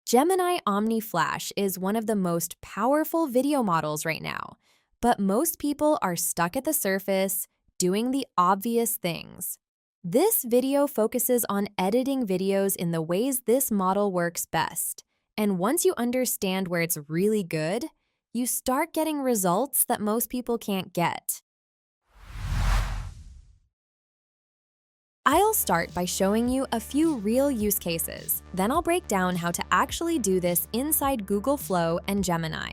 Gemini Omni Flash is one of the most powerful video models right now, but most people are stuck at the surface, doing the obvious things. This video focuses on editing videos in the ways this model works best, and once you understand where it's really good, you start getting results that most people can't get. I'll start by showing you a few real use cases. Then I'll break down how to actually do this inside Google Flow and Gemini.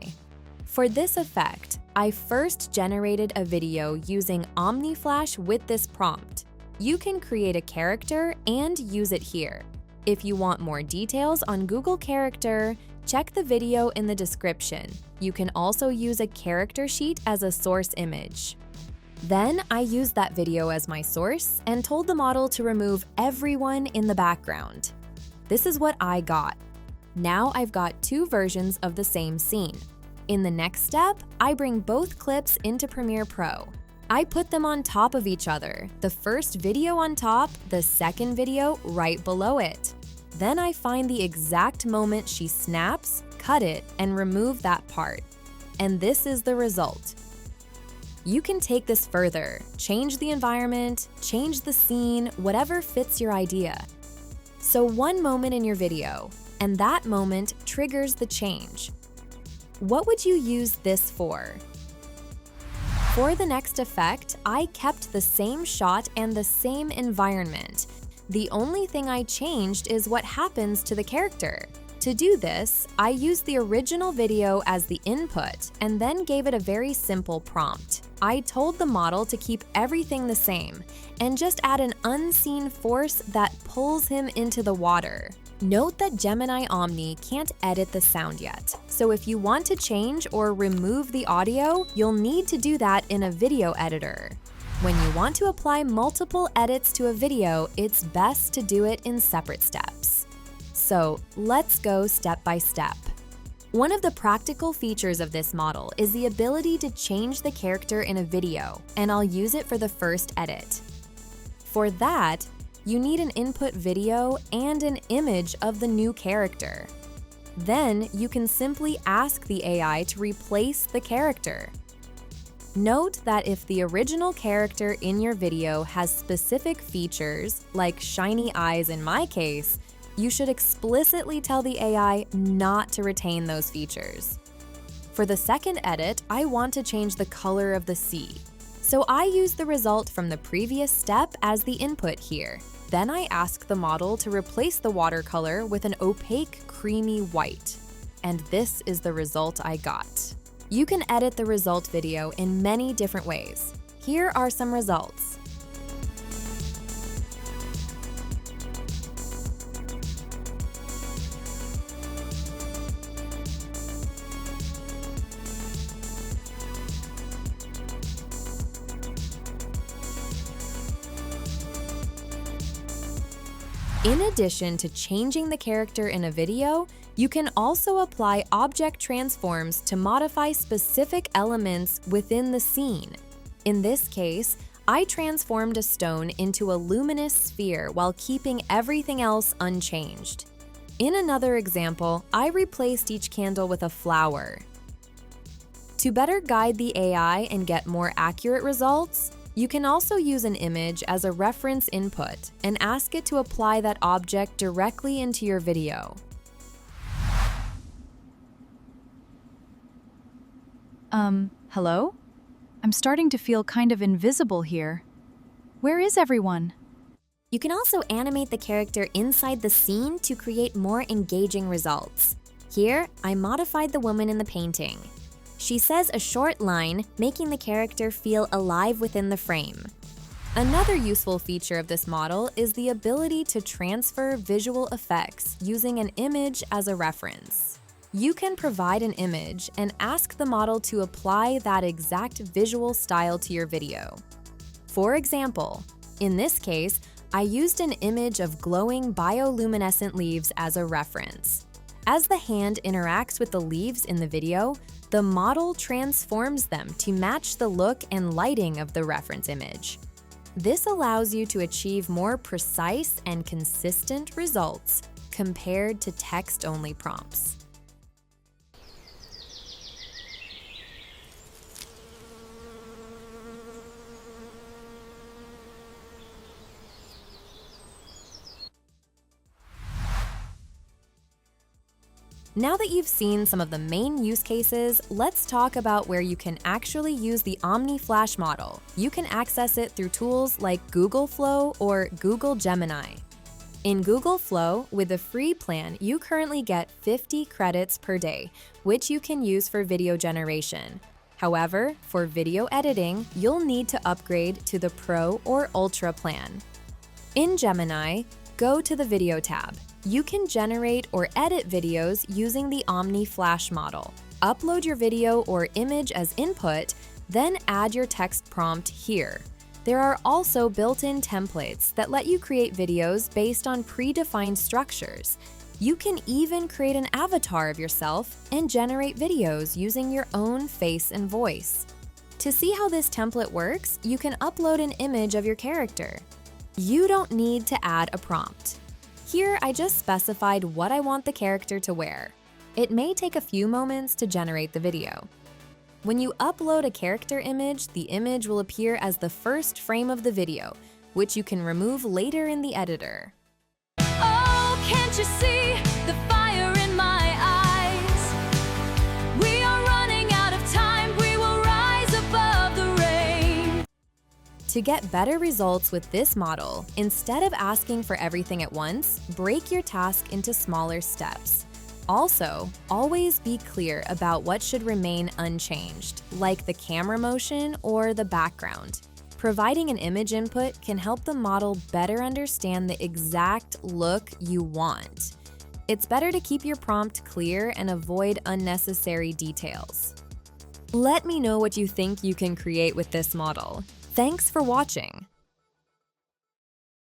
For this effect, I first generated a video using Omni Flash with this prompt. You can create a character and use it here. If you want more details on Google Character, check the video in the description. You can also use a character sheet as a source image. Then I used that video as my source and told the model to remove everyone in the background. This is what I got. Now I've got two versions of the same scene. In the next step, I bring both clips into Premiere Pro. I put them on top of each other, the first video on top, the second video right below it. Then I find the exact moment she snaps, cut it, and remove that part. And this is the result. You can take this further, change the environment, change the scene, whatever fits your idea. So one moment in your video, and that moment triggers the change. What would you use this for? For the next effect, I kept the same shot and the same environment. The only thing I changed is what happens to the character. To do this, I used the original video as the input and then gave it a very simple prompt. I told the model to keep everything the same and just add an unseen force that pulls him into the water. Note that Gemini Omni can't edit the sound yet, so if you want to change or remove the audio, you'll need to do that in a video editor. When you want to apply multiple edits to a video, it's best to do it in separate steps. So let's go step by step. One of the practical features of this model is the ability to change the character in a video, and I'll use it for the first edit. For that, you need an input video and an image of the new character. Then you can simply ask the AI to replace the character. Note that if the original character in your video has specific features, like shiny eyes in my case, you should explicitly tell the AI not to retain those features. For the second edit, I want to change the color of the sea. So I use the result from the previous step as the input here. Then I ask the model to replace the watercolor with an opaque, creamy white. And this is the result I got. You can edit the result video in many different ways. Here are some results. In addition to changing the character in a video, you can also apply object transforms to modify specific elements within the scene. In this case, I transformed a stone into a luminous sphere while keeping everything else unchanged. In another example, I replaced each candle with a flower. To better guide the AI and get more accurate results, you can also use an image as a reference input and ask it to apply that object directly into your video. Hello? I'm starting to feel kind of invisible here. Where is everyone? You can also animate the character inside the scene to create more engaging results. Here, I modified the woman in the painting. She says a short line, making the character feel alive within the frame. Another useful feature of this model is the ability to transfer visual effects using an image as a reference. You can provide an image and ask the model to apply that exact visual style to your video. For example, in this case, I used an image of glowing bioluminescent leaves as a reference. As the hand interacts with the leaves in the video, the model transforms them to match the look and lighting of the reference image. This allows you to achieve more precise and consistent results, compared to text-only prompts. Now that you've seen some of the main use cases, let's talk about where you can actually use the Omni Flash model. You can access it through tools like Google Flow or Google Gemini. In Google Flow, with the free plan, you currently get 50 credits per day, which you can use for video generation. However, for video editing, you'll need to upgrade to the Pro or Ultra plan. In Gemini, go to the Video tab. You can generate or edit videos using the Omni Flash model. Upload your video or image as input, then add your text prompt here. There are also built-in templates that let you create videos based on predefined structures. You can even create an avatar of yourself and generate videos using your own face and voice. To see how this template works, you can upload an image of your character. You don't need to add a prompt. Here, I just specified what I want the character to wear. It may take a few moments to generate the video. When you upload a character image, the image will appear as the first frame of the video, which you can remove later in the editor. Oh, can't you see the fire in my eyes? We are running out of time, we will rise above the rain. To get better results with this model, instead of asking for everything at once, break your task into smaller steps. Also, always be clear about what should remain unchanged, like the camera motion or the background. Providing an image input can help the model better understand the exact look you want. It's better to keep your prompt clear and avoid unnecessary details. Let me know what you think you can create with this model. Thanks for watching.